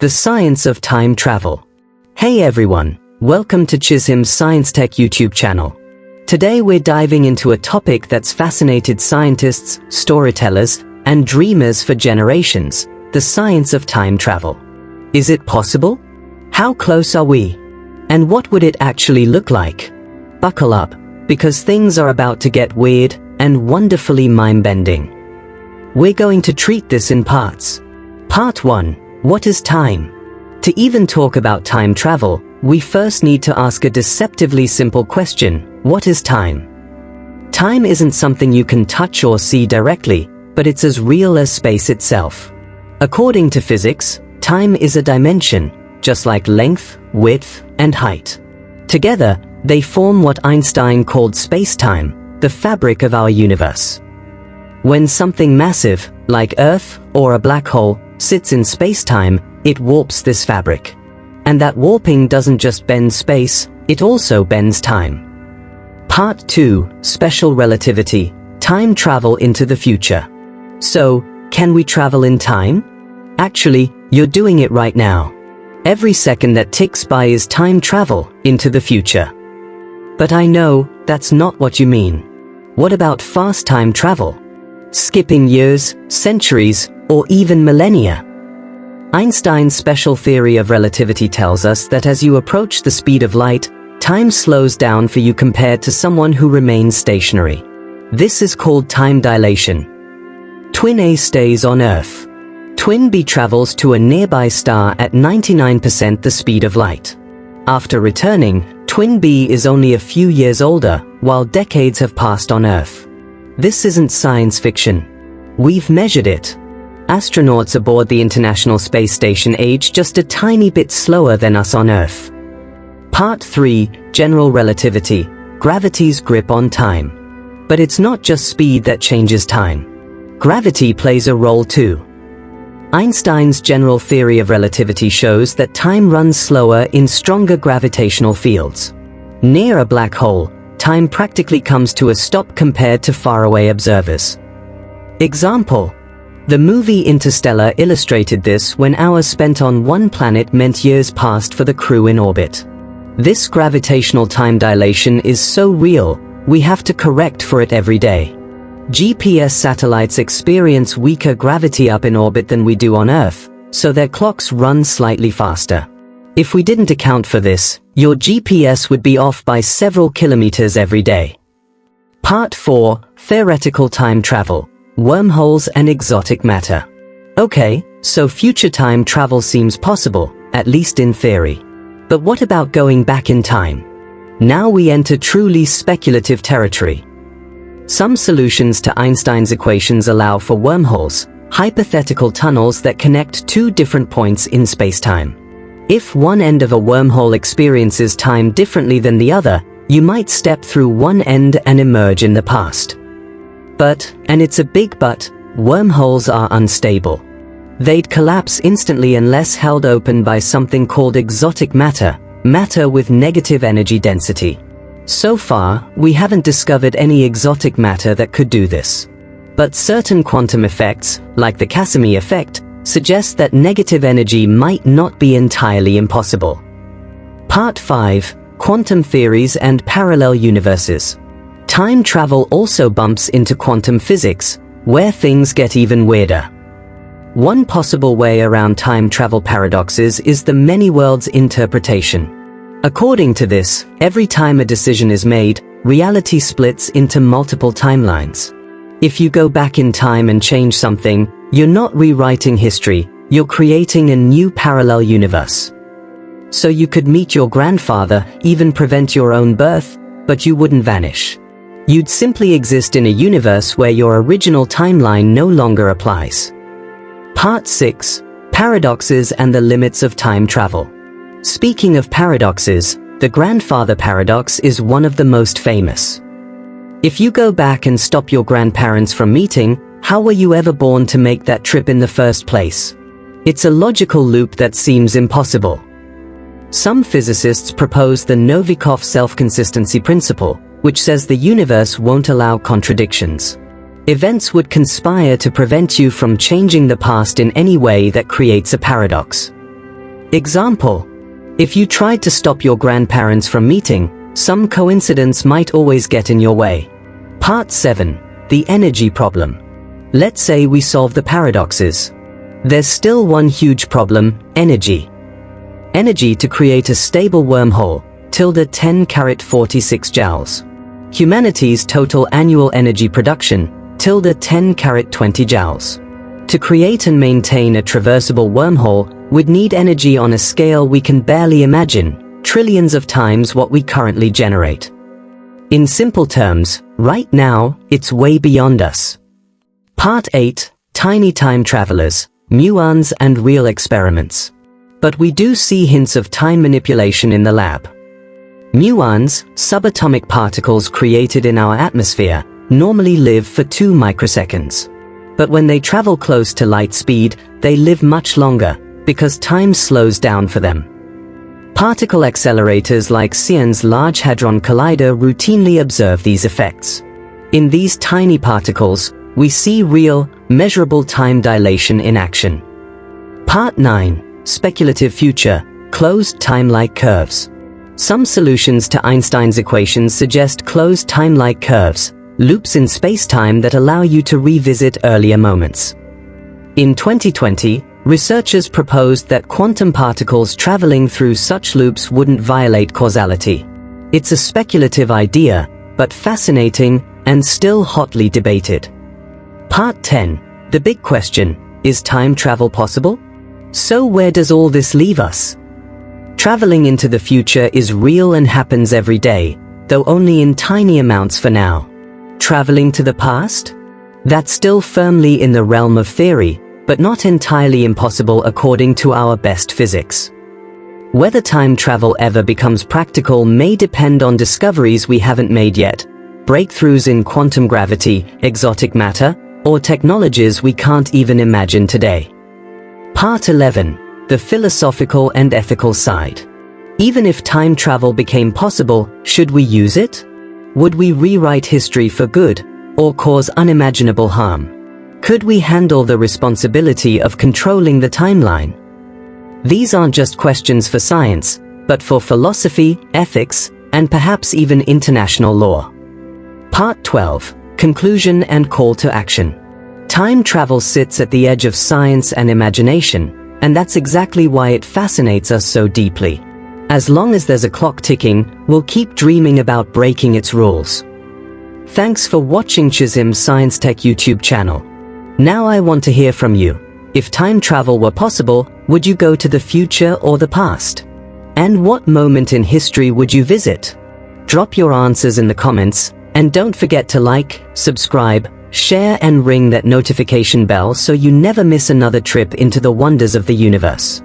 The science of time travel. Hey everyone, welcome to Chisholm's Science Tech YouTube channel. Today we're diving into a topic that's fascinated scientists, storytellers, and dreamers for generations, the science of time travel. Is it possible? How close are we? And what would it actually look like? Buckle up, because things are about to get weird and wonderfully mind-bending. We're going to treat this in parts. Part 1. What is time? To even talk about time travel, we first need to ask a deceptively simple question: what is time? Time isn't something you can touch or see directly, but it's as real as space itself. According to physics, time is a dimension, just like length, width, and height. Together, they form what Einstein called space-time, the fabric of our universe. When something massive, like Earth or a black hole, sits in space-time, it warps this fabric. And that warping doesn't just bend space, it also bends time. Part 2. Special relativity. Time travel into the future. So, can we travel in time? Actually, you're doing it right now. Every second that ticks by is time travel into the future. But I know that's not what you mean. What about fast time travel? Skipping years, centuries, or even millennia? Einstein's special theory of relativity tells us that as you approach the speed of light, time slows down for you compared to someone who remains stationary. This is called time dilation. Twin A stays on Earth. Twin B travels to a nearby star at 99% the speed of light. After returning, Twin B is only a few years older, while decades have passed on Earth. This isn't science fiction. We've measured it. Astronauts aboard the International Space Station age just a tiny bit slower than us on Earth. Part 3. General relativity. Gravity's grip on time. But it's not just speed that changes time. Gravity plays a role too. Einstein's general theory of relativity shows that time runs slower in stronger gravitational fields. Near a black hole, time practically comes to a stop compared to faraway observers. Example: the movie Interstellar illustrated this when hours spent on one planet meant years passed for the crew in orbit. This gravitational time dilation is so real, we have to correct for it every day. GPS satellites experience weaker gravity up in orbit than we do on Earth, so their clocks run slightly faster. If we didn't account for this, your GPS would be off by several kilometers every day. Part 4. Theoretical time travel. Wormholes and exotic matter. Okay, so future time travel seems possible, at least in theory. But what about going back in time? Now we enter truly speculative territory. Some solutions to Einstein's equations allow for wormholes, hypothetical tunnels that connect two different points in spacetime. If one end of a wormhole experiences time differently than the other, you might step through one end and emerge in the past. But, and it's a big but, wormholes are unstable. They'd collapse instantly unless held open by something called exotic matter, matter with negative energy density. So far, we haven't discovered any exotic matter that could do this. But certain quantum effects, like the Casimir effect, suggest that negative energy might not be entirely impossible. Part 5. Quantum theories and parallel universes. Time travel also bumps into quantum physics, where things get even weirder. One possible way around time travel paradoxes is the many worlds interpretation. According to this, every time a decision is made, reality splits into multiple timelines. If you go back in time and change something, you're not rewriting history, you're creating a new parallel universe. So you could meet your grandfather, even prevent your own birth, but you wouldn't vanish. You'd simply exist in a universe where your original timeline no longer applies. Part 6. Paradoxes and the limits of time travel. Speaking of paradoxes, the grandfather paradox is one of the most famous. If you go back and stop your grandparents from meeting, how were you ever born to make that trip in the first place? It's a logical loop that seems impossible. Some physicists propose the Novikov self-consistency principle, which says the universe won't allow contradictions. Events would conspire to prevent you from changing the past in any way that creates a paradox. Example: if you tried to stop your grandparents from meeting, some coincidence might always get in your way. Part 7. The energy problem. Let's say we solve the paradoxes. There's still one huge problem: energy. Energy to create a stable wormhole, 10^46 joules. Humanity's total annual energy production, 10^20 joules. To create and maintain a traversable wormhole, we'd need energy on a scale we can barely imagine, trillions of times what we currently generate. In simple terms, right now, it's way beyond us. Part 8. Tiny time travelers, muons and real experiments. But we do see hints of time manipulation in the lab. Muons, subatomic particles created in our atmosphere, normally live for 2 microseconds. But when they travel close to light speed, they live much longer, because time slows down for them. Particle accelerators like CERN's Large Hadron Collider routinely observe these effects. In these tiny particles, we see real, measurable time dilation in action. Part 9. Speculative future, closed time-like curves. Some solutions to Einstein's equations suggest closed time-like curves, loops in space-time that allow you to revisit earlier moments. In 2020, researchers proposed that quantum particles traveling through such loops wouldn't violate causality. It's a speculative idea, but fascinating and still hotly debated. Part 10. The big question: is time travel possible? So where does all this leave us? Traveling into the future is real and happens every day, though only in tiny amounts for now. Traveling to the past? That's still firmly in the realm of theory, but not entirely impossible according to our best physics. Whether time travel ever becomes practical may depend on discoveries we haven't made yet, breakthroughs in quantum gravity, exotic matter, or technologies we can't even imagine today. Part 11. The philosophical and ethical side. Even if time travel became possible, should we use it? Would we rewrite history for good, or cause unimaginable harm? Could we handle the responsibility of controlling the timeline? These aren't just questions for science, but for philosophy, ethics, and perhaps even international law. Part 12. Conclusion and call to action. Time travel sits at the edge of science and imagination, and that's exactly why it fascinates us so deeply. As long as there's a clock ticking, we'll keep dreaming about breaking its rules. Thanks for watching Chisholm's Science Tech YouTube channel. Now I want to hear from you. If time travel were possible, would you go to the future or the past? And what moment in history would you visit? Drop your answers in the comments, and don't forget to like, subscribe, share and ring that notification bell so you never miss another trip into the wonders of the universe.